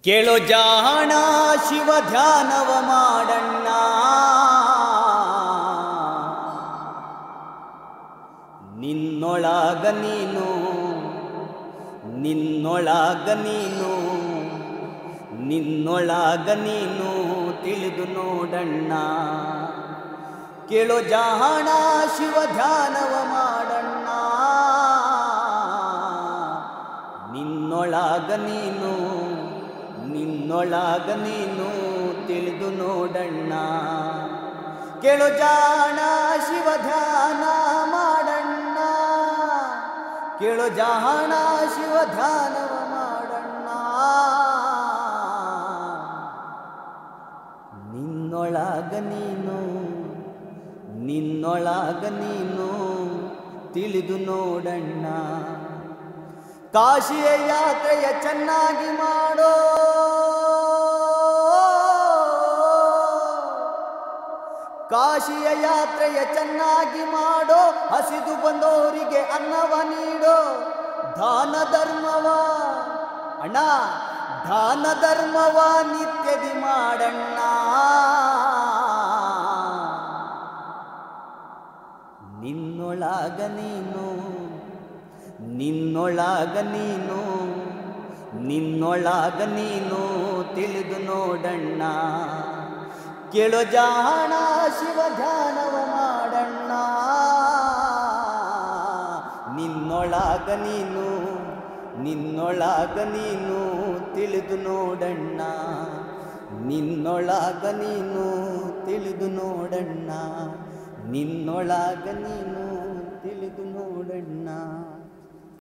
ಕೇಳೋ ಜಾಣ ಶಿವ ಧ್ಯಾನವ ಮಾಡಣ್ಣ, ನಿನ್ನೊಳಗ ನೀನು ನಿನ್ನೊಳಗ ನೀನು ನಿನ್ನೊಳಗ ನೀನು ತಿಳಿದು ನೋಡಣ್ಣ. ಕೇಳೋ ಜಾಣ ಶಿವ ಧ್ಯಾನವ ಮಾಡಣ್ಣ, ನಿನ್ನೊಳಗ ನೀನು ನಿನ್ನೊಳಗ ನೀನು ತಿಳಿದು ನೋಡಣ್ಣ. ಕೇಳೋ ಜಾಣ ಶಿವ ಧ್ಯಾನ ಮಾಡಣ್ಣ, ಕೇಳೋ ಜಾಣ ಶಿವ ಧ್ಯಾನವ ಮಾಡಣ್ಣ. ನಿನ್ನೊಳಗ ನೀನು ನಿನ್ನೊಳಗ ನೀನು ತಿಳಿದು ನೋಡಣ್ಣ. ಕಾಶಿಯ ಯಾತ್ರೆಯ ಚೆನ್ನಾಗಿ ಮಾಡೋ, ಕಾಶಿಯ ಯಾತ್ರೆಯ ಚೆನ್ನಾಗಿ ಮಾಡೋ, ಹಸಿದು ಬಂದೋರಿಗೆ ಅನ್ನವ ನೀಡೋ. ದಾನ ಧರ್ಮವ ಅಣ್ಣ, ದಾನ ಧರ್ಮವ ನಿತ್ಯದಿ ಮಾಡಣ್ಣ. ನಿನ್ನೊಳಗ ನೀನು ನಿನ್ನೊಳಗ ನೀನು ನಿನ್ನೊಳಗ ನೀನು ತಿಳಿದು ನೋಡಣ್ಣ. ಕೇಳೋ ಜಾಣ ಶಿವ ಧ್ಯಾನವ ಮಾಡಣ್ಣ, ನಿನ್ನೊಳಗ ನೀನು ನಿನ್ನೊಳಗ ನೀನು ತಿಳಿದು ನೋಡಣ್ಣ. ನಿನ್ನೊಳಗ ನೀನು ತಿಳಿದು ನೋಡಣ್ಣ, ನಿನ್ನೊಳಗ ನೀನು ತಿಳಿದು ನೋಡಣ್ಣ.